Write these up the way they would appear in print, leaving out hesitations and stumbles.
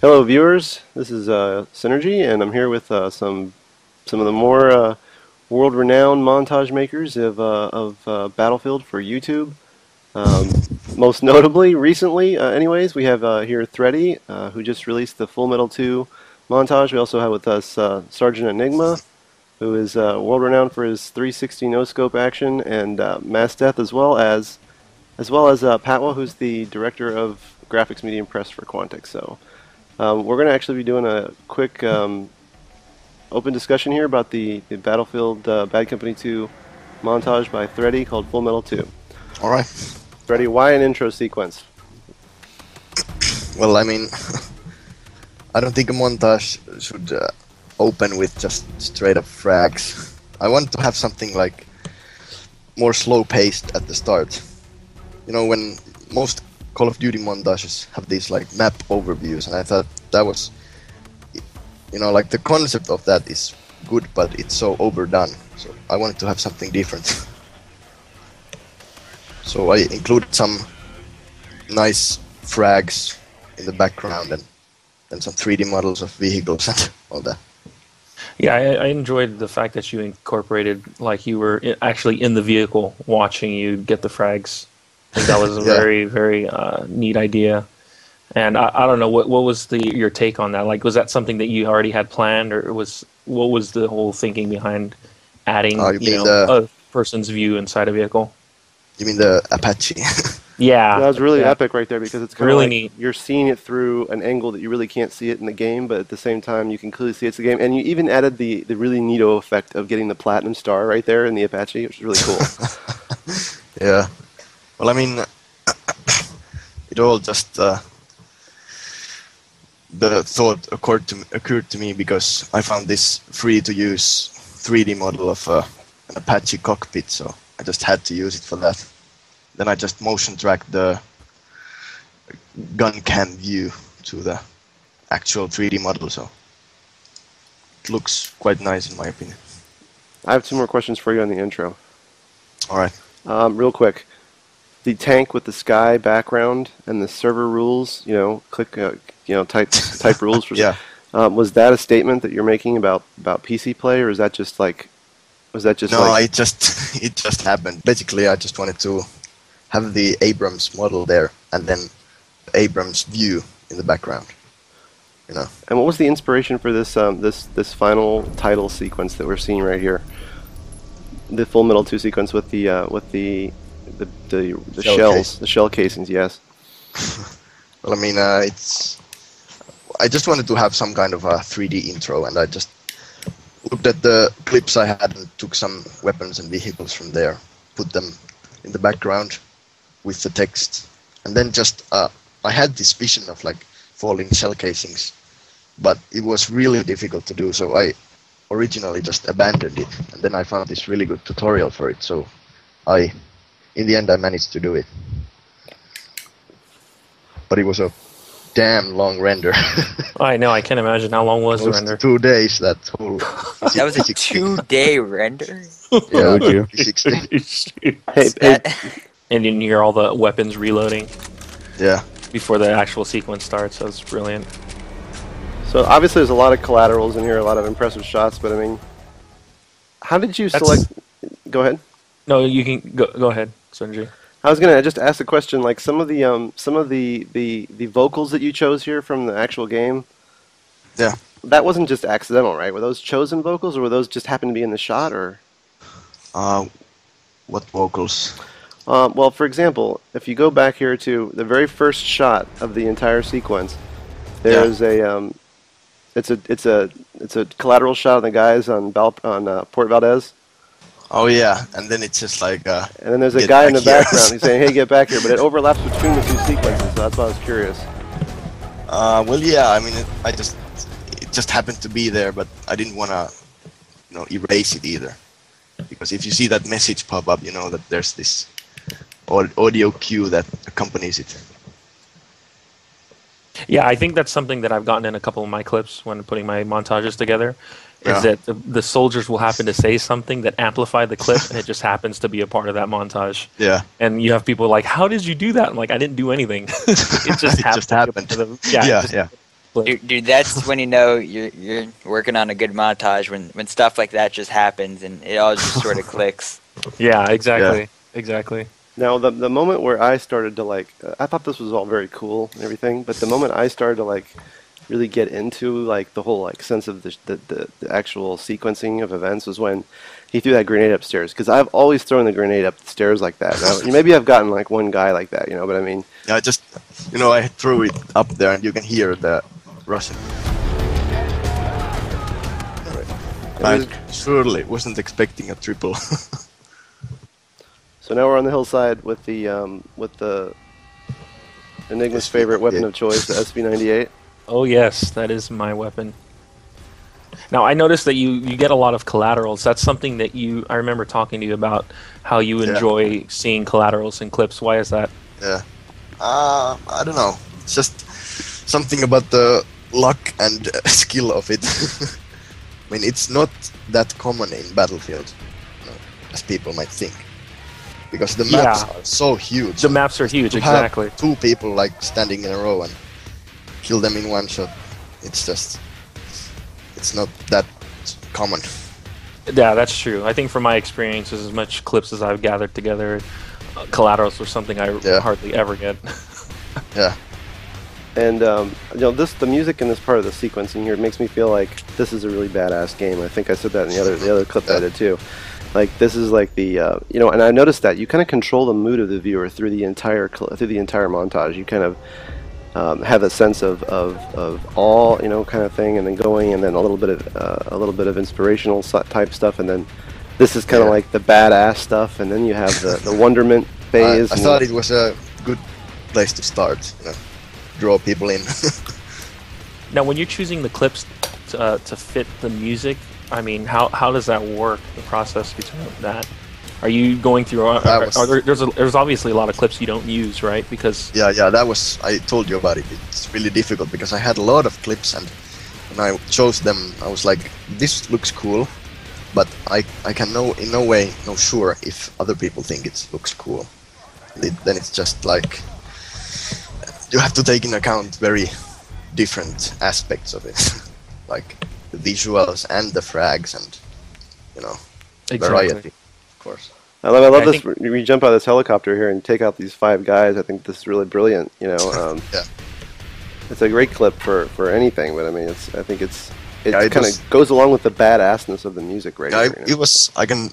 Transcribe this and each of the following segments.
Hello, viewers. This is Cinergy, and I'm here with some of the more world-renowned montage makers of Battlefield for YouTube. Most notably, recently, anyways, we have here Threatty, who just released the Full Metal 2 montage. We also have with us Sergeant Enigma, who is world-renowned for his 360 no-scope action, and MasDeath, as well as Patwwa, who's the director of graphics media and press for Quantic. So. We're going to actually be doing a quick open discussion here about the Battlefield Bad Company 2 montage by Threatty called Full Metal 2. All right. Threatty, why an intro sequence? Well, I mean, I don't think a montage should open with just straight up frags. I want to have something like more slow paced at the start. You know, when most Call of Duty montages have these like map overviews, and I thought that was, you know, like the concept of that is good, but it's so overdone. So I wanted to have something different. So I included some nice frags in the background and some 3D models of vehicles and all that. Yeah, I enjoyed the fact that you incorporated, like you were actually in the vehicle watching you get the frags. I think that was a very, very neat idea. And I don't know, what was your take on that? Like, was that something that you already had planned, or what was the whole thinking behind adding a person's view inside a vehicle? You mean the Apache? Yeah. That was really epic right there, because it's kind of really like neat. You're seeing it through an angle that you really can't see it in the game, but at the same time you can clearly see it's the game. And you even added the really neato effect of getting the platinum star right there in the Apache, which is really cool. Yeah. Well, I mean, it all just the thought occurred to me because I found this free-to-use 3D model of an Apache cockpit, so I just had to use it for that. Then I just motion tracked the gun cam view to the actual 3D model, so it looks quite nice in my opinion. I have 2 more questions for you on the intro. All right. Real quick. The tank with the sky background and the server rules, click, type rules. For, yeah. Was that a statement that you're making about PC play, or is that just like, No, it just happened. Basically, I just wanted to have the Abrams model there, and then Abrams view in the background. You know. And what was the inspiration for this this final title sequence that we're seeing right here? The Full Metal 2 sequence with the shells, the shell casings, yes. Well, I mean, I just wanted to have some kind of a 3D intro, and I just looked at the clips I had and took some weapons and vehicles from there, put them in the background with the text, and then just I had this vision of like falling shell casings, but it was really difficult to do, so I originally just abandoned it, and then I found this really good tutorial for it, so in the end, I managed to do it. But it was a damn long render. I know, I can't imagine how long was the render. 2 days, that whole... That was a 2-day render? Yeah, you? 16. Hey. And you hear all the weapons reloading. Yeah. Before the actual sequence starts. That's brilliant. So obviously there's a lot of collaterals in here, a lot of impressive shots, but I mean, how did you select... Go ahead. No, you can go ahead, Cinergy. I was gonna just ask the question, like some of the vocals that you chose here from the actual game. Yeah. That wasn't just accidental, right? Were those chosen vocals, or were those just happened to be in the shot, or? What vocals? Well, for example, if you go back here to the very first shot of the entire sequence, there's it's a collateral shot of the guys on Port Valdez. Oh yeah, and then it's just like. And then there's a guy in the background. He's saying, "Hey, get back here!" But it overlaps between the 2 sequences, so that's why I was curious. Well, yeah. I mean, it just happened to be there, but I didn't want to, erase it either, because if you see that message pop up, you know that there's this audio cue that accompanies it. Yeah, I think that's something that I've gotten in a couple of my clips when putting my montages together. Is that the soldiers will happen to say something that amplify the clip, and it just happens to be a part of that montage. Yeah. And you have people like, "How did you do that?" I'm like, "I didn't do anything. It just happened." Yeah. Dude, that's when you know you're working on a good montage when stuff like that just happens and it all just sort of clicks. Yeah, exactly, exactly. Now, the moment where I started to like, I thought this was all very cool and everything, but the moment I started to like really get into like the whole like sense of the actual sequencing of events was when he threw that grenade upstairs. Because I've always thrown the grenade up the stairs like that. Now, maybe I've gotten like one guy like that, you know. But I mean, Yeah, I threw it up there, and you can hear the Russian. I surely wasn't expecting a triple. so now we're on the hillside with the Enigma's favorite weapon of choice, the SV98. Oh yes, that is my weapon. Now I noticed that you get a lot of collaterals. That's something that I remember talking to you about how you enjoy seeing collaterals in clips. Why is that? Yeah. I don't know. It's just something about the luck and skill of it. I mean, it's not that common in Battlefield, as people might think, because the maps are so huge. The maps are huge, exactly. Have two people like standing in a row and kill them in one shot. It's not that common. Yeah, that's true. I think from my experiences, as much clips as I've gathered together, collaterals are something I hardly ever get. Yeah. And you know, the music in this part of the sequencing here makes me feel like this is a really badass game. I think I said that in the other clip that I did too. Like this is like the you know, and I noticed that you kind of control the mood of the viewer through the entire montage. You kind of have a sense of awe, you know, kind of thing, and then going, and then a little bit of inspirational type stuff, and then this is kind of like the badass stuff, and then you have the wonderment phase. I thought it was a good place to start. You know, draw people in. Now, when you're choosing the clips to fit the music, I mean, how does that work? The process between that. Are you going through? There's obviously a lot of clips you don't use, right? Because that was, I told you about it. It's really difficult because I had a lot of clips, and when I chose them, I was like, this looks cool, but I can in no way know sure if other people think it looks cool. Then it's just like you have to take into account very different aspects of it, like the visuals and the frags and variety. Course. I love this. We jump out of this helicopter here and take out these 5 guys. I think this is really brilliant. You know, it's a great clip for anything. But I mean, I think it kind of goes along with the badassness of the music right here. It was. I can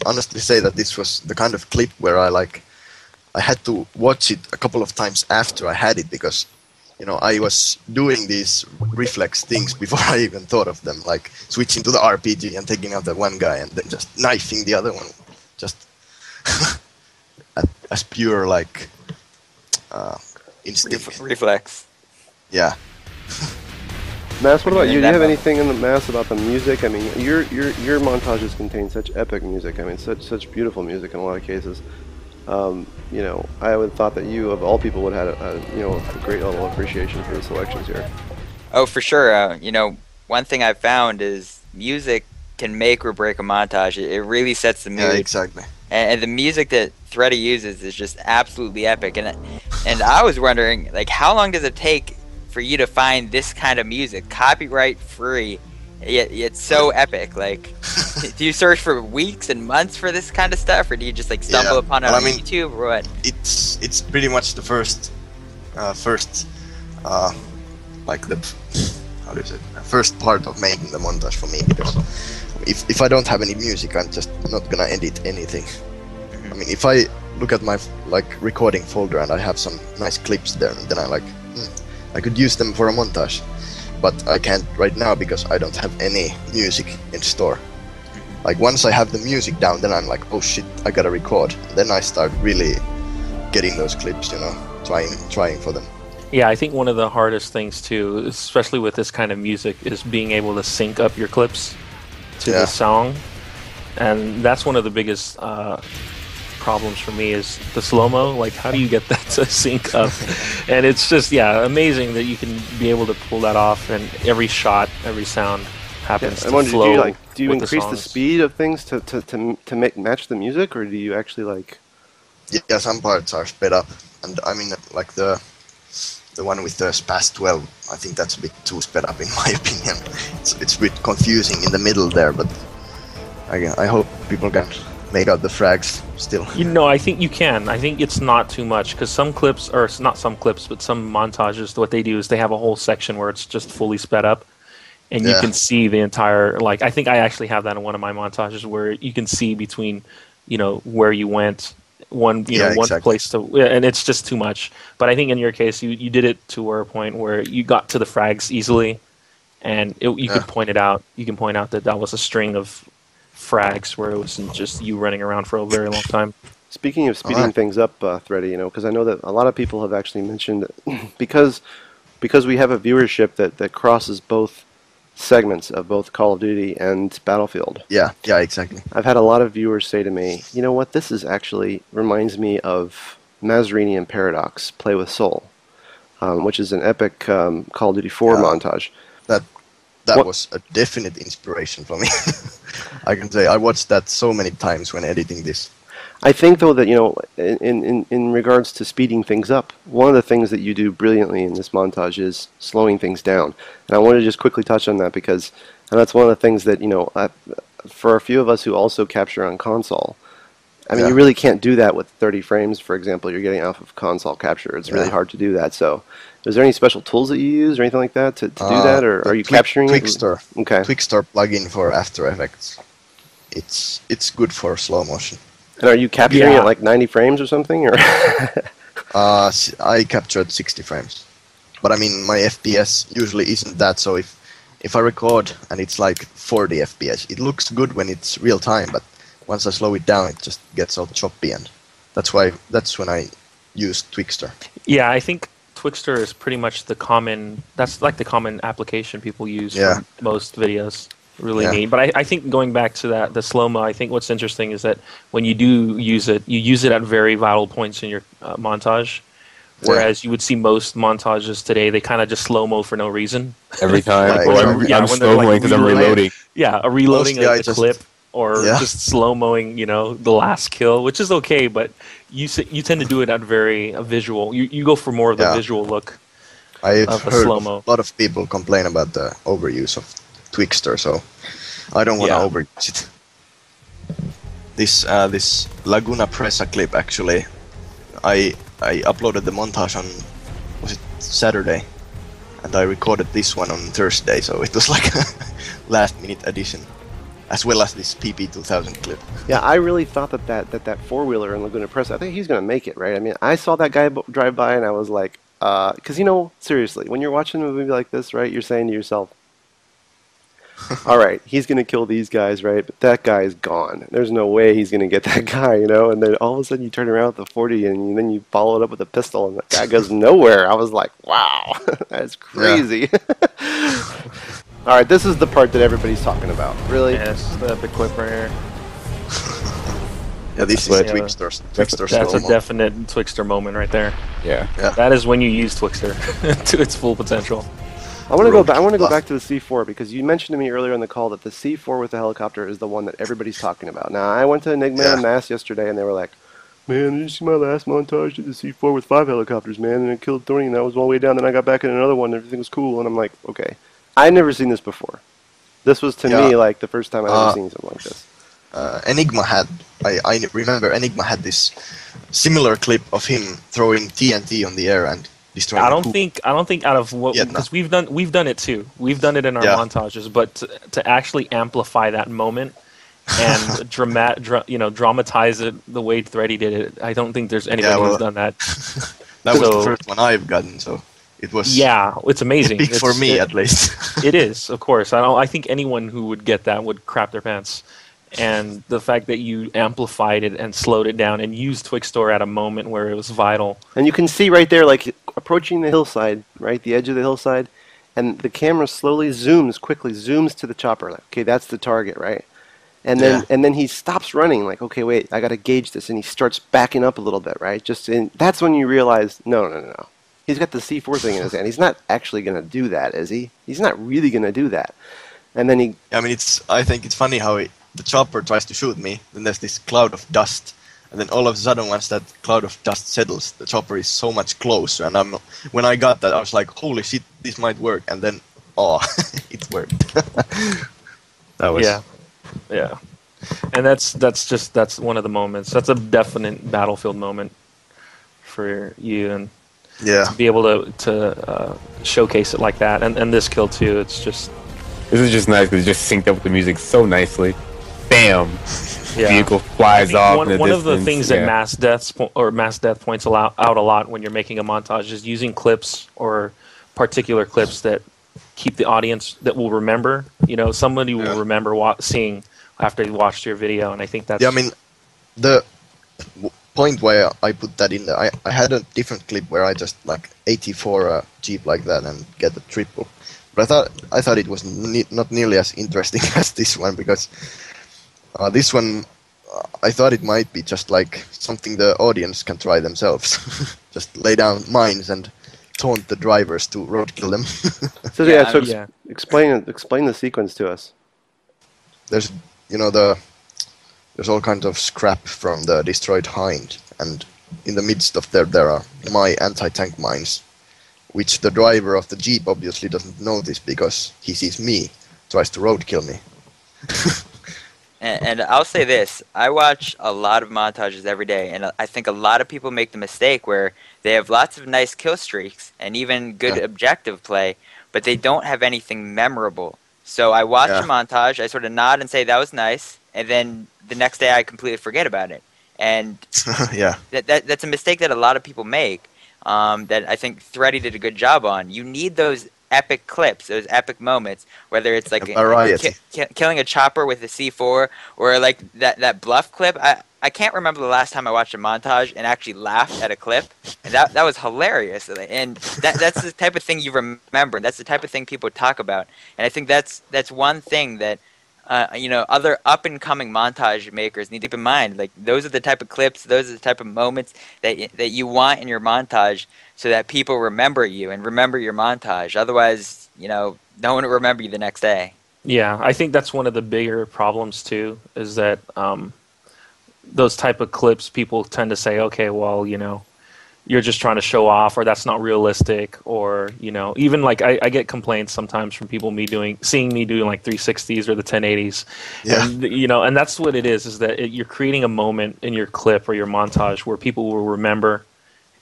honestly say that this was the kind of clip where I had to watch it a couple of times after I had it because, you know, I was doing these reflex things before I even thought of them, like switching to the RPG and taking out that one guy and then just knifing the other one, just as pure like instinct. Reflex. Yeah. Mas, what about you? Do you have anything in the Mas about the music? I mean, your montages contain such epic music. I mean, such beautiful music in a lot of cases. You know, I would have thought that you, of all people, would have had a great level of appreciation for the selections here. Oh, for sure. You know, one thing I've found is music can make or break a montage. It really sets the mood. Yeah, exactly. And the music that Threatty uses is just absolutely epic. And I was wondering, like, how long does it take for you to find this kind of music, copyright free? It's so epic. Like, do you search for weeks and months for this kind of stuff, or do you just like stumble upon it on YouTube, or what? It's pretty much the first like the first part of making the montage for me, because if I don't have any music, I'm just not gonna edit anything. I mean, if I look at my recording folder and I have some nice clips there, then I could use them for a montage. But I can't right now because I don't have any music in store. Like once I have the music down, then I'm like, oh shit, I gotta record. Then I start really getting those clips, you know, trying for them. Yeah, I think one of the hardest things too, especially with this kind of music, is being able to sync up your clips to the song, and that's one of the biggest problems for me is the slow-mo. Like, how do you get that to sync up? And it's just amazing that you can be able to pull that off, and every shot, every sound happens to flow. Do you increase the speed of things to match the music, or do you actually like? Yeah, some parts are sped up, and I mean like the one with the SPAS 12, I think that's a bit too sped up in my opinion. It's a bit confusing in the middle there, but I hope people can make out the frags still. You know, I think you can. I think it's not too much, because some clips, or not some clips, but some montages, what they do is they have a whole section where it's just fully sped up, and you can see the entire, like, I think I actually have that in one of my montages where you can see between, you know, where you went, one place to, and it's just too much. But I think in your case, you did it to a point where you got to the frags easily, and you could point it out. You can point out that that was a string of frags where it wasn't just you running around for a very long time. Speaking of speeding things up, Threatty, you know, because I know that a lot of people have actually mentioned because we have a viewership that crosses both segments of both Call of Duty and Battlefield. Yeah, exactly. I've had a lot of viewers say to me, you know what, this is actually reminds me of Mazarini and Paradox, Play with Soul, which is an epic Call of Duty 4 montage. That was a definite inspiration for me. I can say I watched that so many times when editing this. I think, though, that, you know, in regards to speeding things up, one of the things that you do brilliantly in this montage is slowing things down. And I want to just quickly touch on that because that's one of the things that, you know, for a few of us who also capture on console, I mean, you really can't do that with 30 frames, for example. You're getting off of console capture. It's really hard to do that. So is there any special tools that you use or anything like that to do that? Or are you capturing Twixtor. it? Okay. Twixtor plugin for After Effects. It's good for slow motion. And are you capturing at like 90 frames or something? Or I captured 60 frames. But I mean, my FPS usually isn't that, so if I record and it's like 40 FPS, it looks good when it's real time, but once I slow it down, it just gets all choppy, and that's when I use Twixtor. Yeah, I think Twixtor is pretty much that's like the common application people use for most videos. Really neat. But I think going back to the slow-mo, I think what's interesting is that when you do use it, you use it at very vital points in your montage. Whereas you would see most montages today, they kind of just slow-mo for no reason. Every time. I'm slow-moing because I'm reloading. Yeah, a reloading of the clip. Or just slow-moing, you know, the last kill, which is okay, but you tend to do it at very visual. You go for more of the visual look I've of a heard slow-mo. A lot of people complain about the overuse of Twixtor, so I don't want to overuse it. This Laguna Presa clip, actually, I uploaded the montage on, was it Saturday? And I recorded this one on Thursday, so it was like a last-minute addition. As well as this PP2000 clip. Yeah, I really thought that four-wheeler in Laguna Presa, I think he's going to make it, right? I mean, I saw that guy drive by and I was like, because, you know, seriously, when you're watching a movie like this, right, you're saying to yourself, all right, he's going to kill these guys, right? But that guy is gone. There's no way he's going to get that guy, you know? And then all of a sudden you turn around with the 40 and then you follow it up with a pistol and that guy goes nowhere. I was like, wow, that's crazy. Yeah. All right, this is the part that everybody's talking about. Really? Yeah, this is the epic clip right here. Yeah, this is Twixtor. That's a definite Twixtor moment right there. Yeah. That is when you use Twixtor to its full potential. I want to go back. I want to go back to the C4 because you mentioned to me earlier in the call that the C4 with the helicopter is the one that everybody's talking about. Now, I went to Enigma and Mass yesterday, and they were like, "Man, did you see my last montage? Did the C4 with 5 helicopters, man, and it killed 3, and that was all the way down. Then I got back in another one, and everything was cool." And I'm like, "Okay, I'd never seen this before. This was to me like the first time I've ever seen something like this." Enigma had. I remember Enigma had this similar clip of him throwing TNT on the air and destroying. I don't think out of what because we've done it too. We've done it in our montages, but to actually amplify that moment and dramatize it the way Threatty did it, I don't think there's anybody who's done that. That was the first one I've gotten, so it was. Yeah, it's amazing. Big for me, at least. It is, of course. I think anyone who would get that would crap their pants. And the fact that you amplified it and slowed it down and used Twixtor at a moment where it was vital. And you can see right there, like, approaching the hillside, right, the edge of the hillside, and the camera slowly zooms to the chopper. Like, okay, that's the target, right? And then he stops running, like, okay, wait, I got to gauge this, and he starts backing up a little bit, right? That's when you realize, no. He's got the C4 thing in his hand. He's not actually going to do that, is he? He's not really going to do that. And then he... I mean, I think it's funny how the chopper tries to shoot me, then there's this cloud of dust, and then all of a sudden, once that cloud of dust settles, the chopper is so much closer. And when I got that, I was like, "Holy shit, this might work!" And then, it worked. That was yeah. And that's one of the moments. That's a definite Battlefield moment for you, and to be able to showcase it like that, and this kill too. It's just this is just nice because it just synced up with the music so nicely. Bam! Yeah. Vehicle flies off. One of the things that MasDeath points out a lot when you're making a montage is using clips or particular clips that keep the audience that will remember. You know, somebody will remember seeing after they watched your video, and I think that's... Yeah, I mean, the point where I put that in there, I had a different clip where I just, like, 84 a Jeep like that and get the triple. But I thought it was not nearly as interesting as this one, because this one, I thought it might be just, like, something the audience can try themselves. Just lay down mines and taunt the drivers to roadkill them. So explain the sequence to us. There's there's all kinds of scrap from the destroyed Hind, and in the midst of there are my anti-tank mines, which the driver of the Jeep obviously doesn't notice because he sees me, tries to roadkill me. And I'll say this, I watch a lot of montages every day, and I think a lot of people make the mistake where they have lots of nice kill streaks and even good objective play, but they don't have anything memorable. So I watch a montage, I sort of nod and say that was nice, and then the next day I completely forget about it. And that's a mistake that a lot of people make, that I think Threatty did a good job on. You need those epic clips, those epic moments, whether it's like killing a chopper with a C4 or like that bluff clip. I can't remember the last time I watched a montage and actually laughed at a clip, and that was hilarious. And that's the type of thing you remember. That's the type of thing people talk about. And I think that's one thing that other up and coming montage makers need to keep in mind. Like, those are the type of clips, those are the type of moments that you want in your montage, so that people remember you and remember your montage. Otherwise, no one will remember you the next day. Yeah, I think that's one of the bigger problems too, is that those type of clips, people tend to say, okay, well, you're just trying to show off, or that's not realistic, or even like I get complaints sometimes from people seeing me doing like 360s or the 1080s, and and that's what it is that you're creating a moment in your clip or your montage where people will remember,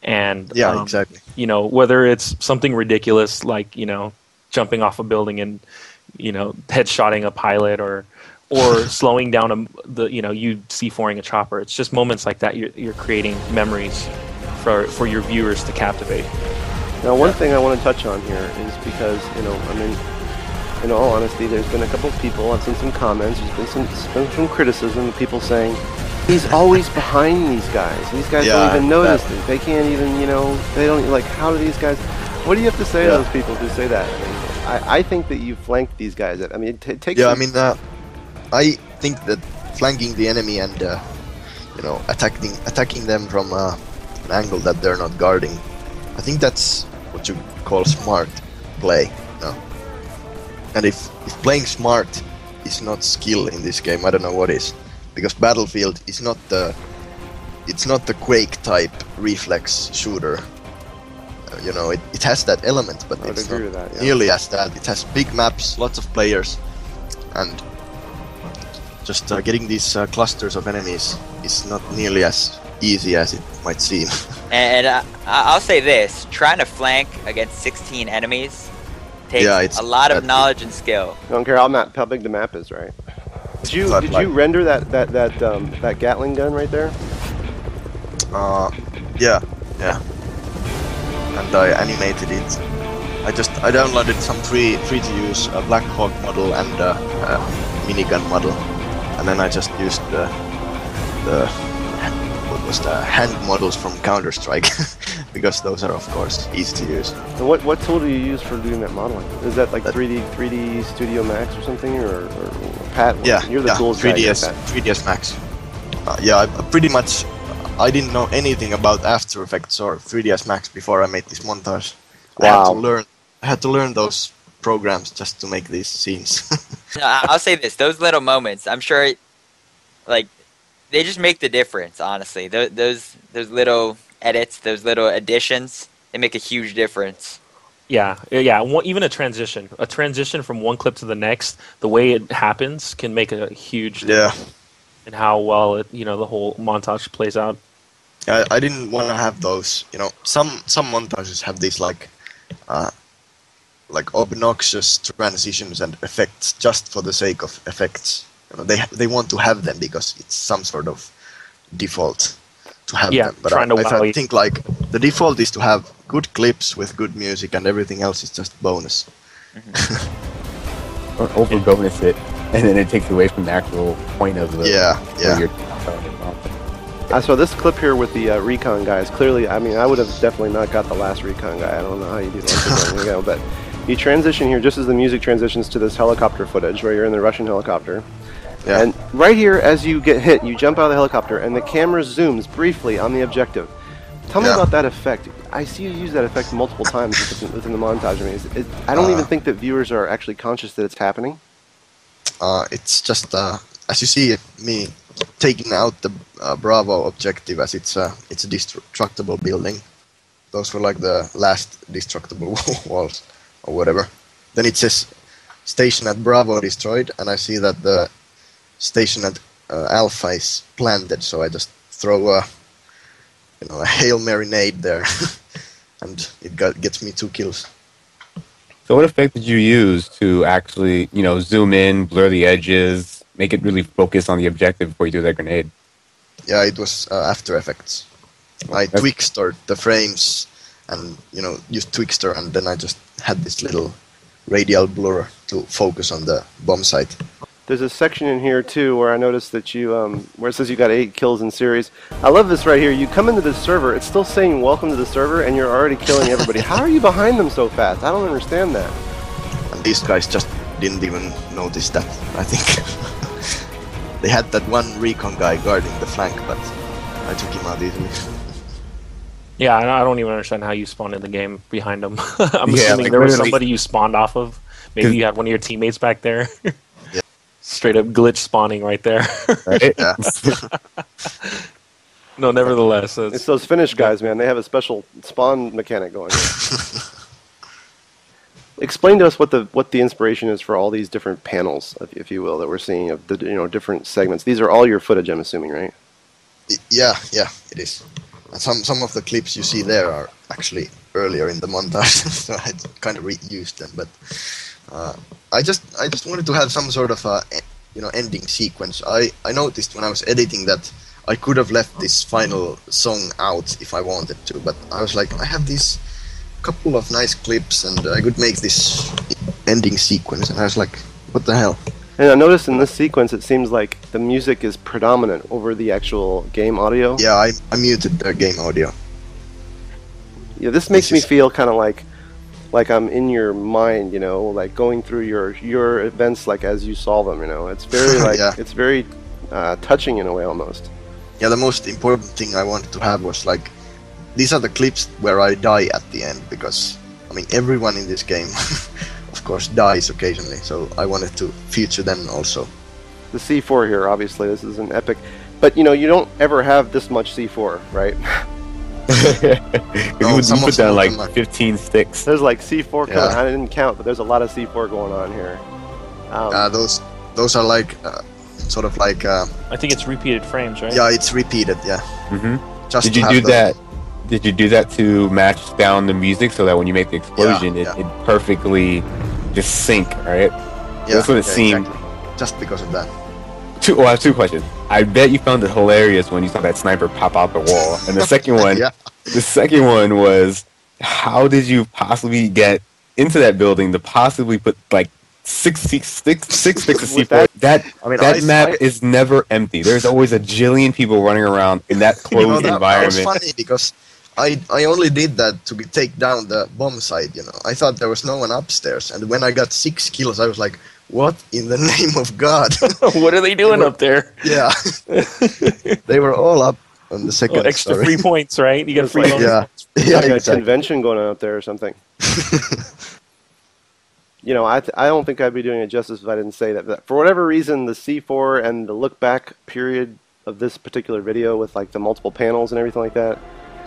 and exactly. Whether it's something ridiculous like jumping off a building and headshotting a pilot, or slowing down you C4ing a chopper. It's just moments like that you're creating memories for your viewers to captivate. Now, one thing I want to touch on here is because, in all honesty, there's been a couple of people, I've seen some comments, there's been some criticism of people saying, he's always behind these guys. These guys don't even notice it. They can't even, they don't, like, how do these guys, what do you have to say to those people who say that? I think that you flanked these guys. It takes... I think that flanking the enemy and, attacking them from an angle that they're not guarding, I think that's what you call smart play. And if playing smart is not skill in this game, I don't know what is, because Battlefield is not the Quake type reflex shooter. It has that element, but it's not nearly as that. It has big maps, lots of players, and just getting these clusters of enemies is not nearly as easy as it might seem. And I'll say this, trying to flank against 16 enemies takes a lot of knowledge and skill. I don't care how big the map is, right? Did you render that Gatling gun right there? Yeah. And I animated it. I downloaded some free to use Black Hawk model and minigun model, and then I just used the hand models from Counter-Strike because those are of course easy to use. So what tool do you use for doing that modeling? Is that like 3D Studio Max or something, or Patwwa? Yeah, you're the tools guy. 3ds Max. I didn't know anything about After Effects or 3ds Max before I made this montage. Wow. I had to learn those programs just to make these scenes. I'll say this, those little moments, I'm sure, like, they just make the difference. Honestly, those little edits, those little additions, they make a huge difference. Yeah, yeah. Even a transition from one clip to the next, the way it happens can make a huge Yeah. difference in how well the whole montage plays out. I didn't want to have those. Some montages have these like obnoxious transitions and effects just for the sake of effects. They want to have them because it's some sort of default to have them. But I think like the default is to have good clips with good music, and everything else is just bonus. Or over bonus it, and then it takes away from the actual point of the I saw this clip here with the recon guys. Clearly, I mean, I would have definitely not got the last recon guy. I don't know how you do that. But you transition here just as the music transitions to this helicopter footage where you're in the Russian helicopter. Yeah. And right here, as you get hit, you jump out of the helicopter, and the camera zooms briefly on the objective. Tell me about that effect. I see you use that effect multiple times within the montage. I mean, I don't even think that viewers are actually conscious that it's happening. It's just, as you see me taking out the Bravo objective, as it's a destructible building. Those were like the last destructible walls, or whatever. Then it says station at Bravo destroyed, and I see that the station at Alpha is planted, so I just throw a Hail Mary nade there, and it gets me 2 kills. So what effect did you use to actually, zoom in, blur the edges, make it really focus on the objective before you do that grenade? Yeah, it was After Effects. I Twixtored the frames and, used Twixtor, and then I just had this little radial blur to focus on the bomb site. There's a section in here too where I noticed that you, where it says you got 8 kills in series. I love this right here. You come into the server, it's still saying welcome to the server, and you're already killing everybody. How are you behind them so fast? I don't understand that. And these guys just didn't even notice that, I think. They had that one recon guy guarding the flank, but I took him out easily. Yeah, I don't even understand how you spawned in the game behind them. I'm assuming there was somebody you spawned off of. Maybe you had one of your teammates back there. Yeah. Straight up glitch spawning right there. Right? Yeah. No, nevertheless. It's those Finnish guys, man. They have a special spawn mechanic going on. Explain to us what the inspiration is for all these different panels, if you will, that we're seeing of the different segments. These are all your footage, I'm assuming, right? Yeah, it is. And some of the clips you see there are actually earlier in the montage, so I kind of reused them. But I just wanted to have some sort of ending sequence. I noticed when I was editing that I could have left this final song out if I wanted to, but I was like, I have these couple of nice clips and I could make this ending sequence, and I was like, what the hell? And I noticed in this sequence it seems like the music is predominant over the actual game audio. Yeah, I muted the game audio. Yeah, this makes me feel kind of like I'm in your mind, like going through your events like as you solve them, It's very it's very touching in a way almost. Yeah, the most important thing I wanted to have was like, these are the clips where I die at the end, because I mean everyone in this game of course dies occasionally, so I wanted to feature them also. The C4 here, obviously, this is an epic, but you don't ever have this much C4, right? You put down like 15 sticks. There's like C4 coming. I didn't count, but there's a lot of C4 going on here. Those are like sort of like I think it's repeated frames, right? Yeah, it's repeated. Yeah. Did you do that? Did you do that to match down the music so that when you make the explosion, it perfectly just sync, right? Yeah, that's what it seemed. Exactly. Just because of that. I have 2 questions. I bet you found it hilarious when you saw that sniper pop out the wall, and the second one, the second one was, how did you possibly get into that building to possibly put like 6 sticks of C4? That map is never empty. There's always a jillion people running around in that closed environment. That was funny because I only did that to take down the bomb site, I thought there was no one upstairs, and when I got 6 kills, I was like, what in the name of God? What are they doing up there? Yeah. They were all up on the second extra story. free points, right? You got free bonus. Yeah, like a convention going on up there or something. I don't think I'd be doing it justice if I didn't say that. But for whatever reason, the C4 and the look back period of this particular video with like the multiple panels and everything like that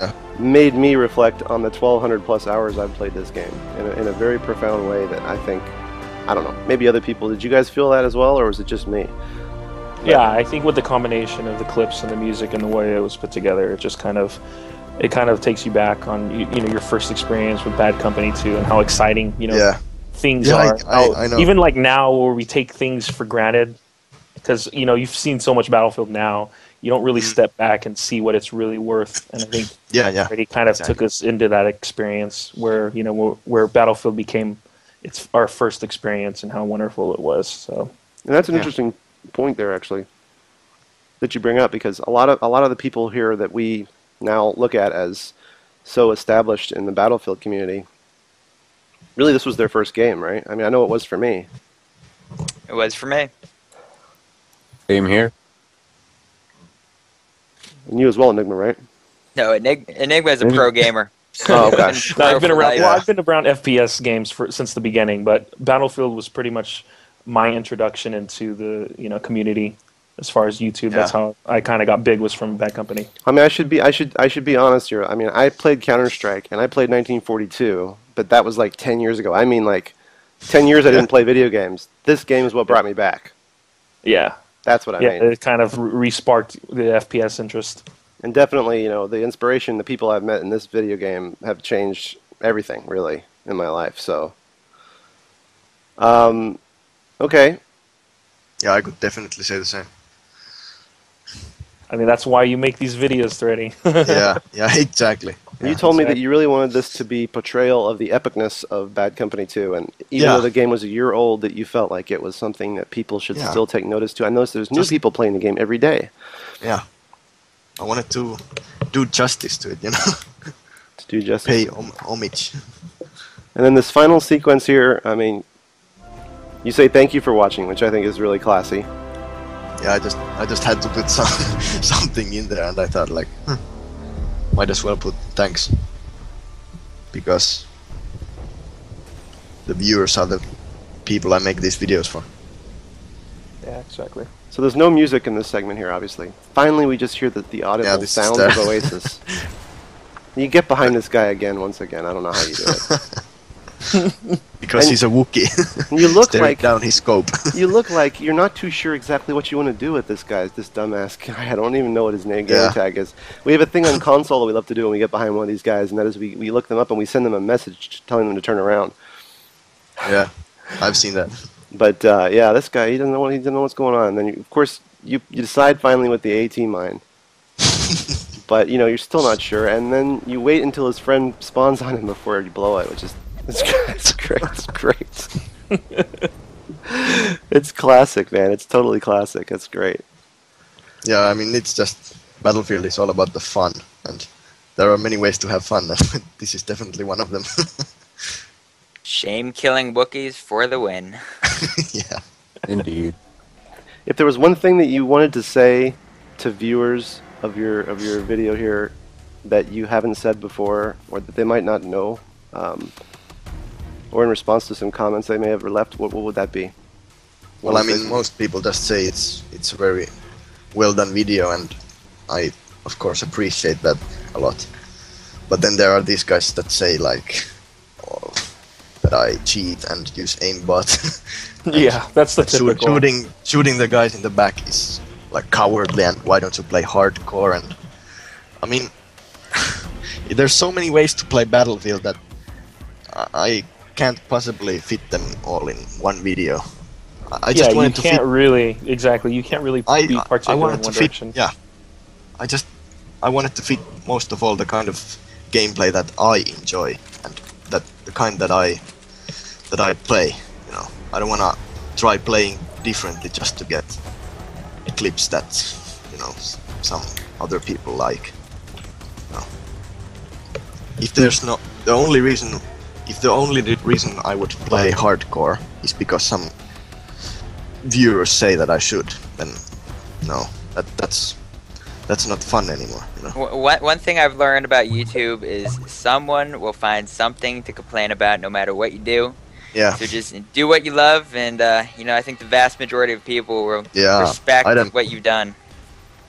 Yeah. made me reflect on the 1,200 plus hours I've played this game in a very profound way that I think, I don't know, maybe other people, did you guys feel that as well, or was it just me? Yeah, I think with the combination of the clips and the music and the way it was put together, it just kind of takes you back on you know your first experience with Bad Company 2 and how exciting things are. I know. Even like now, where we take things for granted, because you know you've seen so much Battlefield now, you don't really step back and see what it's really worth. And I think it kind of took us into that experience where you know where Battlefield became it's our first experience and how wonderful it was. So, and that's an interesting point there actually that you bring up, because a lot of the people here that we now look at as so established in the Battlefield community, really this was their first game, right? I mean, I know it was for me. It was for me. Same here. And you as well, Enigma, right? No, Enigma is a pro gamer. Oh, okay. No, I've been around. Well, I've been around FPS games since the beginning, but Battlefield was pretty much my introduction into the community. As far as YouTube, that's how I kind of got big, was from Bad Company. I mean, I should be honest here. I mean, I played Counter-Strike and I played 1942, but that was like 10 years ago. I mean, like 10 years I didn't play video games. This game is what brought me back. Yeah, that's what I mean. It kind of re-sparked the FPS interest. And definitely, the inspiration, the people I've met in this video game have changed everything, really, in my life. So, okay. Yeah, I could definitely say the same. I mean, that's why you make these videos, Threatty. yeah, exactly. You told me that you really wanted this to be portrayal of the epicness of Bad Company 2, and even though the game was a year old, that you felt like it was something that people should still take notice to. I noticed there's new people playing the game every day. Yeah. I wanted to do justice to it, To do justice. Pay homage. And then this final sequence here, I mean, you say thank you for watching, which I think is really classy. Yeah, I just had to put something in there, and I thought like, might as well put thanks, because the viewers are the people I make these videos for. Yeah, exactly. So there's no music in this segment here, obviously. Finally, we just hear the audible sounds of Oasis. You get behind this guy once again. I don't know how you do it. Because he's a Wookiee. You look like down his scope. You look like you're not too sure exactly what you want to do with this guy, this dumbass guy. I don't even know what his game tag is. We have a thing on console that we love to do when we get behind one of these guys, and that is we look them up and we send them a message telling them to turn around. Yeah, I've seen that. But yeah, this guy, he doesn't know what's going on. And then of course you decide finally with the AT mine. But you're still not sure, and then you wait until his friend spawns on him before you blow it, which is it's great. It's great. It's classic, man. It's totally classic. It's great. Yeah, I mean, it's just Battlefield is all about the fun, and there are many ways to have fun, and this is definitely one of them. Shame killing Wookiees for the win. Yeah, indeed. If there was one thing that you wanted to say to viewers of your video here that you haven't said before, or that they might not know, or in response to some comments they may have left, what would that be? Well, I mean, most people just say it's a very well done video, and I, of course, appreciate that a lot. But then there are these guys that say like that I cheat and use aimbot. Yeah, that's the typical. Shooting the guys in the back is like cowardly, and why don't you play hardcore? And I mean, there's so many ways to play Battlefield that I can't possibly fit them all in one video. I just wanted to fit. You can't really be particular in one direction. Yeah, I wanted to fit most of all the kind of gameplay that I enjoy, and that the kind that I play. I don't want to try playing differently just to get clips that some other people like. If the only reason I would play hardcore is because some viewers say that I should, then no, that's not fun anymore. One thing I've learned about YouTube is someone will find something to complain about no matter what you do. Yeah. So just do what you love, and I think the vast majority of people will respect what you've done.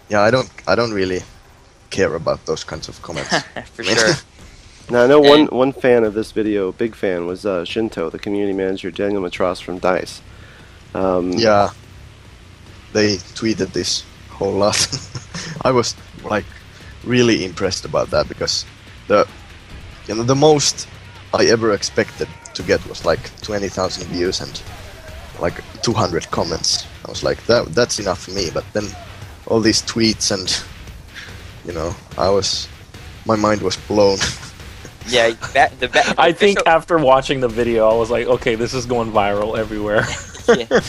Yeah, I don't really care about those kinds of comments. For sure. Now I know And- one fan of this video, big fan, was Shinto, the community manager, Daniel Matras from DICE. Yeah, they tweeted this whole lot. I was like really impressed about that because the most I ever expected to get was like 20,000 views and like 200 comments. I was like, that's enough for me. But then all these tweets and my mind was blown. Yeah, I think after watching the video, I was like, okay, this is going viral everywhere. Yeah.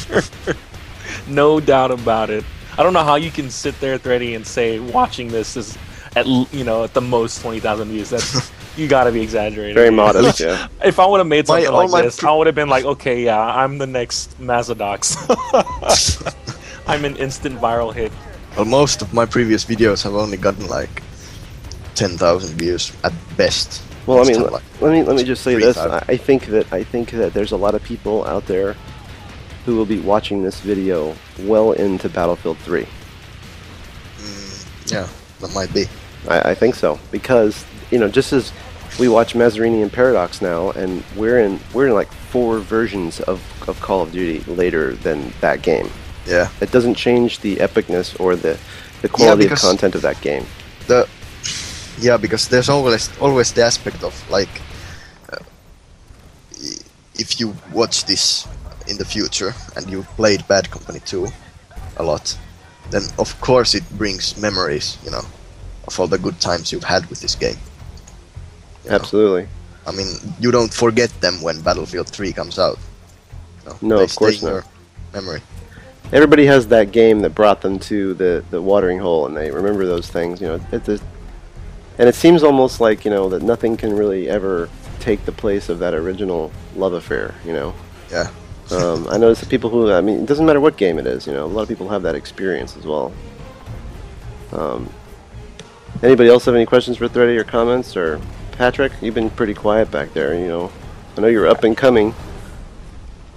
No doubt about it. I don't know how you can sit there, Threatty, and say watching this is at the most 20,000 views. That's you got to be exaggerating. Very modest, yeah. If I would have made something like this, my I would have been like, okay, yeah, I'm the next Mazadox. I'm an instant viral hit. Well, most of my previous videos have only gotten like 10,000 views at best. Well, I mean, Like let me just say this. 3,000. I think that there's a lot of people out there who will be watching this video well into Battlefield 3. Yeah, that might be. I think so, because just as we watch Mazzarini and Paradox now, and we're in like 4 versions of Call of Duty later than that game. Yeah. It doesn't change the epicness or the quality of because content of that game. Because there's always the aspect of like if you watch this in the future and you played Bad Company 2 a lot, then of course it brings memories, of all the good times you've had with this game. You know? Absolutely. I mean, you don't forget them when Battlefield 3 comes out. No, they of course stay in not. your memory. Everybody has that game that brought them to the watering hole, and they remember those things. And it seems almost like that nothing can really ever take the place of that original love affair. Yeah. I notice that people who, it doesn't matter what game it is, a lot of people have that experience as well. Anybody else have any questions for Threatty or comments? Or Patrick, you've been pretty quiet back there, I know you're up and coming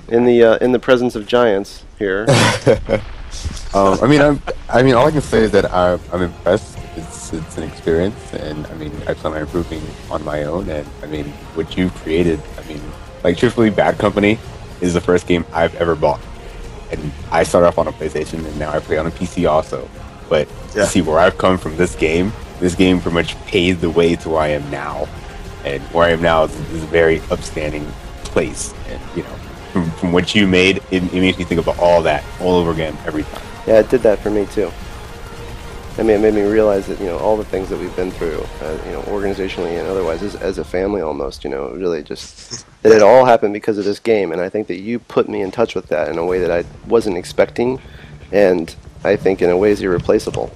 in the presence of giants here. all I can say is that I'm impressed. It's an experience, and I plan on improving on my own. And what you've created, truthfully, Bad Company is the first game I've ever bought, and I started off on a PlayStation, and now I play on a PC also. But to see where I've come from this game pretty much paved the way to where I am now, and where I am now is a very upstanding place. And from what you made, it makes me think about all that all over again every time. Yeah, it did that for me too. It made me realize that all the things that we've been through, organizationally and otherwise, as a family almost, really just that it all happened because of this game. And I think that you put me in touch with that in a way that I wasn't expecting, and I think in a way is irreplaceable.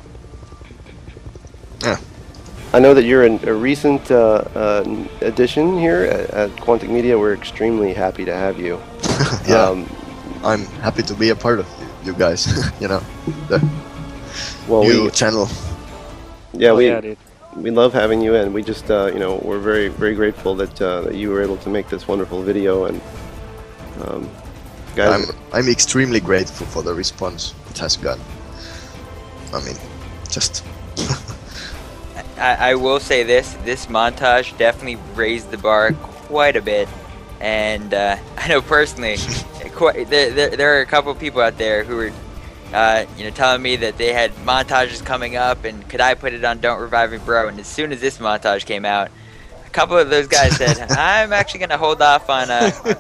Yeah. I know that you're a recent addition here at Quantic Media. We're extremely happy to have you. Yeah. I'm happy to be a part of you guys. The new channel. Yeah, dude. we love having you in. We just we're very, very grateful that you were able to make this wonderful video, and guys, I'm extremely grateful for the response it has gotten. Just I will say this montage definitely raised the bar quite a bit, and I know personally, there are a couple of people out there who were, telling me that they had montages coming up, and could I put it on Don't Revive Me Bro? And as soon as this montage came out, a couple of those guys said, I'm actually gonna hold off on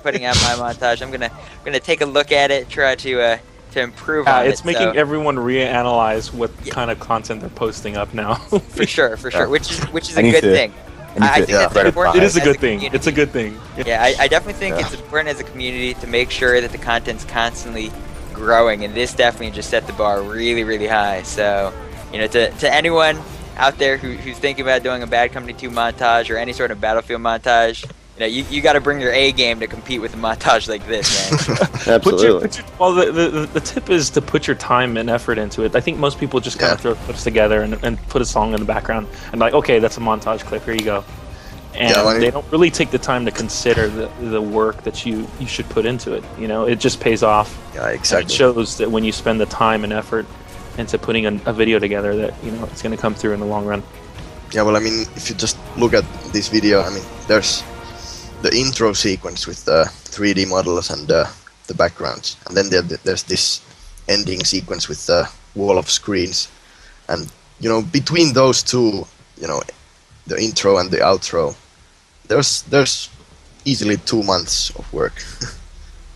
putting out my montage. I'm gonna take a look at it, try to improve on it. It's making everyone reanalyze what kind of content they're posting up now. For sure, which is a good thing. I think that's important. It is a as good thing. community. It's a good thing. Yeah, I definitely think it's important as a community to make sure that the content's constantly growing, and this definitely just set the bar really, really high. So, to anyone out there who's thinking about doing a Bad Company 2 montage or any sort of Battlefield montage, you got to bring your A game to compete with a montage like this, man. absolutely. The tip is to put your time and effort into it. I think most people just kind of throw clips together and put a song in the background and like, okay, that's a montage clip. Here you go. And they don't really take the time to consider the work that you should put into it. It just pays off. Yeah, exactly. And it shows that when you spend the time and effort, into putting a video together that it's going to come through in the long run. Yeah, well, I mean, if you just look at this video, I mean, there's the intro sequence with the 3D models and the backgrounds, and then there's this ending sequence with the wall of screens, and between those two, the intro and the outro, there's easily 2 months of work.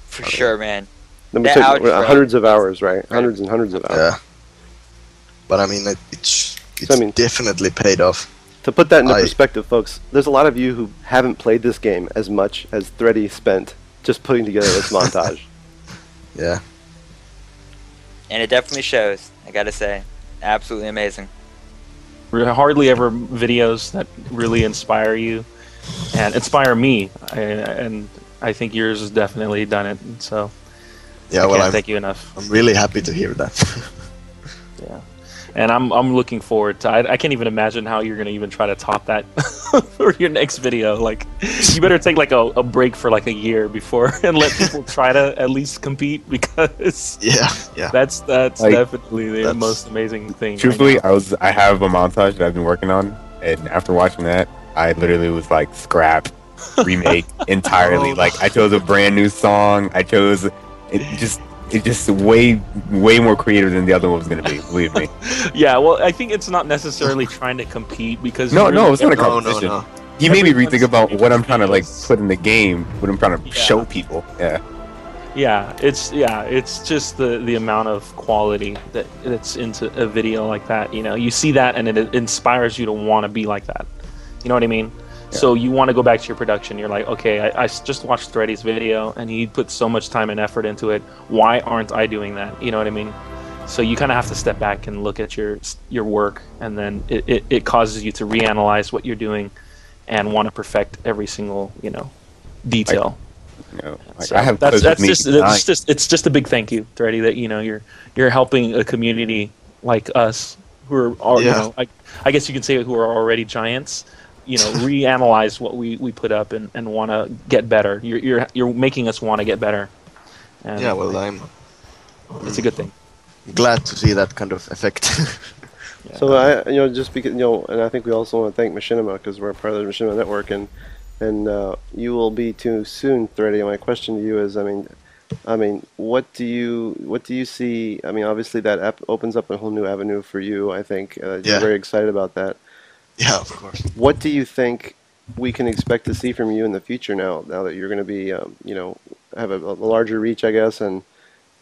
For sure, man. Hundreds of hours, right? Hundreds and hundreds of hours. Yeah. But I mean, it's definitely paid off. To put that into perspective, folks, there's a lot of you who haven't played this game as much as Threatty spent just putting together this montage. Yeah. And it definitely shows, I gotta say. Absolutely amazing. Hardly ever videos that really inspire you and inspire me, and I think yours has definitely done it. So yeah, I can't thank you enough. I'm really happy to hear that. Yeah, and I'm looking forward to. I can't even imagine how you're gonna even try to top that for your next video. Like, you better take like a break for like a year before and let people try to at least compete, because yeah, that's like, definitely the most amazing thing. Truthfully, I have a montage that I've been working on, and after watching that, I literally was like, scrap, remake entirely. Like, I chose a brand new song. I chose it's just way more creative than the other one was going to be, believe me. Yeah, well, I think it's not necessarily trying to compete, because no, it's not a competition. No. You made me rethink about what I'm trying to like put in the game, what I'm trying to show people. Yeah, it's just the amount of quality that's into a video like that. You see that and it inspires you to want to be like that. You know what I mean? Yeah. So you want to go back to your production. You're like, okay, I just watched Threatty's video and he put so much time and effort into it. Why aren't I doing that? You know what I mean? So you kind of have to step back and look at your work, and then it causes you to reanalyze what you're doing and want to perfect every single detail. So I have it's just a big thank you, Threatty, that you're helping a community like us who are I guess you can say who are already giants. Reanalyze what we put up and want to get better. You're making us want to get better. And yeah, well, it's a good thing. Glad to see that kind of effect. Yeah. So just because and I think we also want to thank Machinima, because we're part of the Machinima network, and you will be too soon, Threatty. My question to you is, I mean, what do you see? I mean, obviously that app opens up a whole new avenue for you. I think you're very excited about that. Yeah, of course. What do you think we can expect to see from you in the future now that you're going to be, have a larger reach, I guess, and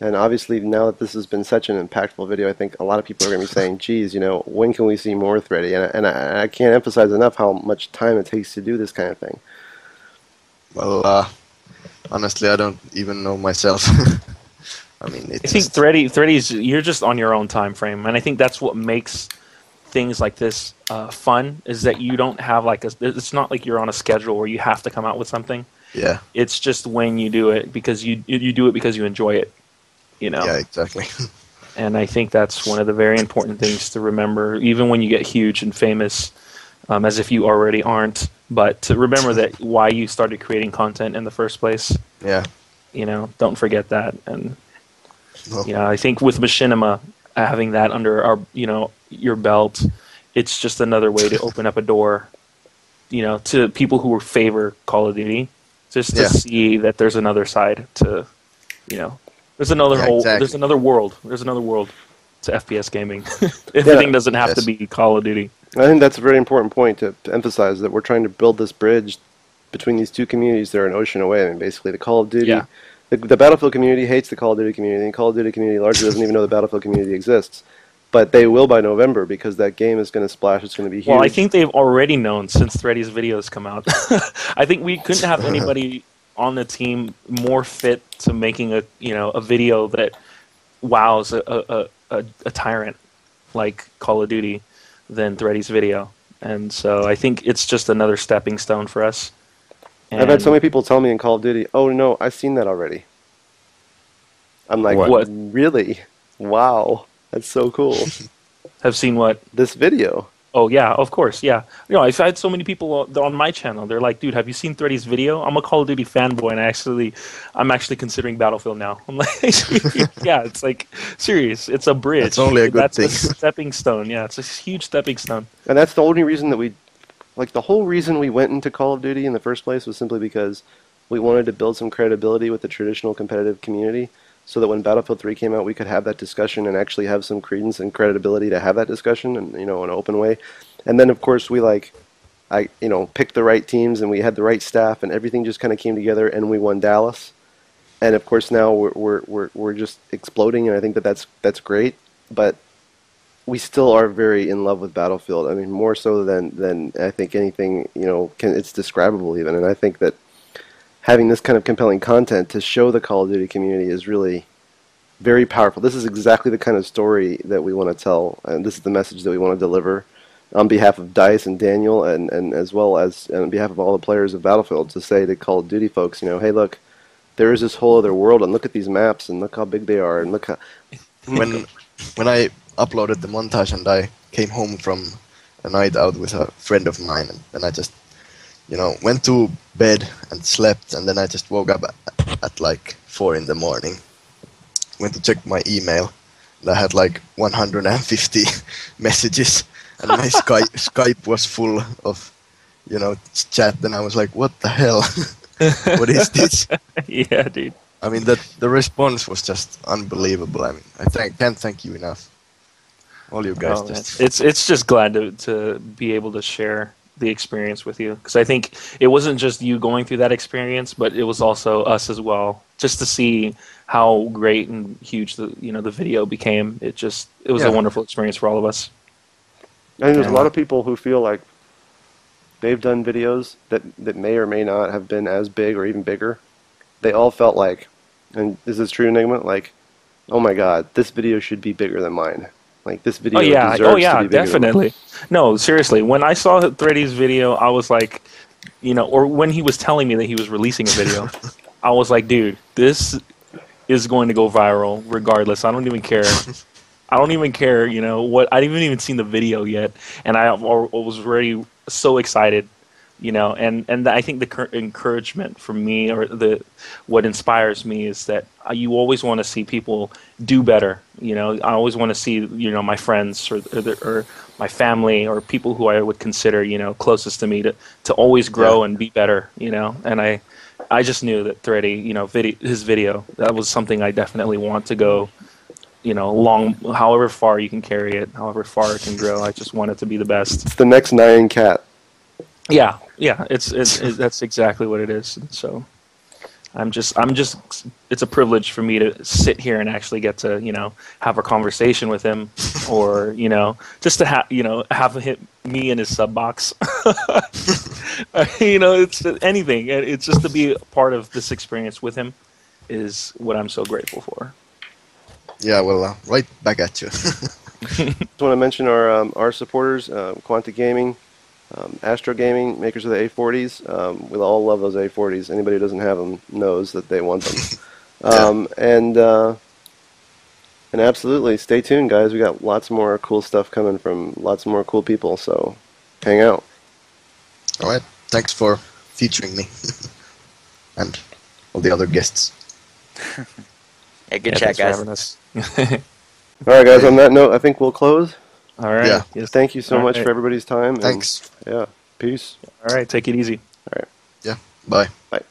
obviously now that this has been such an impactful video, I think a lot of people are going to be saying, geez, when can we see more Threatty? And I can't emphasize enough how much time it takes to do this kind of thing. Well, honestly, I don't even know myself. I mean, I think Threatty's, you're just on your own time frame, and I think that's what makes things like this fun, is that you don't have it's not like you're on a schedule where you have to come out with something. Yeah. It's just when you do it, because you do it because you enjoy it. Yeah, exactly. And I think that's one of the very important things to remember, even when you get huge and famous, as if you already aren't, but to remember that why you started creating content in the first place. Yeah. Don't forget that. And I think with Machinima, having that under our your belt, it's just another way to open up a door to people who favor Call of Duty, just to see that there's another side to there's another there's another world to FPS gaming. Everything doesn't have to be Call of Duty. I think that's a very important point to emphasize, that we're trying to build this bridge between these two communities that are an ocean away. I mean, basically the Call of Duty the Battlefield community hates the Call of Duty community, and the Call of Duty community largely doesn't even know the Battlefield community exists. But they will by November, because that game is going to splash. It's going to be huge. Well, I think they've already known since Threatty's videos come out. I think we couldn't have anybody on the team more fit to making a video that wows a tyrant like Call of Duty than Threatty's video. And so I think it's just another stepping stone for us. And I've had so many people tell me in Call of Duty, oh no, I've seen that already. I'm like, what? Really? Wow. That's so cool. Have seen what? This video. Oh yeah, of course, yeah. You know, I've had so many people on my channel. They're like, "Dude, have you seen Threatty's video? I'm a Call of Duty fanboy, and I'm actually considering Battlefield now." I'm like, "Yeah, it's like serious. It's a bridge. That's only a good That's a thing. stepping stone. Yeah, it's a huge stepping stone." And that's the only reason that the whole reason we went into Call of Duty in the first place was simply because we wanted to build some credibility with the traditional competitive community, so that when Battlefield 3 came out, we could have that discussion and actually have some credence and credibility to have that discussion, and in an open way. And then, of course, picked the right teams, and we had the right staff, and everything just kind of came together, and we won Dallas. And of course, now we're just exploding, and I think that's great. But we still are very in love with Battlefield. I mean, more so than I think anything it's describable even. And I think that having this kind of compelling content to show the Call of Duty community is really very powerful. This is exactly the kind of story that we want to tell, and this is the message that we want to deliver on behalf of DICE and Daniel, and as well as on behalf of all the players of Battlefield, to say to Call of Duty folks, hey, look, there is this whole other world, and look at these maps, and look how big they are, and look how... When I uploaded the montage and I came home from a night out with a friend of mine, and I just went to bed and slept, and then I just woke up at like 4 in the morning. Went to check my email, and I had like 150 messages, and my Skype was full of, chat, and I was like, what the hell? What is this? Yeah, dude. I mean, the response was just unbelievable. I mean, can't thank you enough. All you guys it's just glad to be able to share the experience with you, because I think it wasn't just you going through that experience, but it was also us as well, just to see how great and huge the video became. It was a wonderful experience for all of us. I think there's a lot of people who feel like they've done videos that may or may not have been as big or even bigger. They all felt like, and this is true, Enigma, like, oh my god, this video should be bigger than mine. Like, this video deserves to be bigger definitely. No, seriously, when I saw Threatty's video, I was like, or when he was telling me that he was releasing a video, I was like, dude, this is going to go viral regardless. I don't even care. I don't even care, what. I haven't even seen the video yet, and I was already so excited, and I think the encouragement for me, or what inspires me, is that you always want to see people do better. I always want to see, my friends or my family or people who I would consider, closest to me to always grow and be better, and I just knew that Threatty, his video, that was something I definitely want to go, long, however far you can carry it, however far it can grow. I just want it to be the best. It's the next Nyan Cat. Yeah, it's that's exactly what it is. And so I'm just it's a privilege for me to sit here and actually get to, have a conversation with him, or, just to have me in his sub box. It's anything. It's just to be a part of this experience with him is what I'm so grateful for. Yeah, well, right back at you. Just want to mention our supporters, Quantic Gaming, Astro Gaming, makers of the A40s. We all love those A40s. Anybody who doesn't have them knows that they want them. And absolutely, stay tuned, guys. We got lots more cool stuff coming from lots more cool people, so hang out. All right. Thanks for featuring me and all the other guests. Yeah, good chat, guys. All right, guys, on that note, I think we'll close. All right. Yeah. Yes, thank you so much for everybody's time. Thanks. And, peace. All right, take it easy. All right. Yeah, bye. Bye.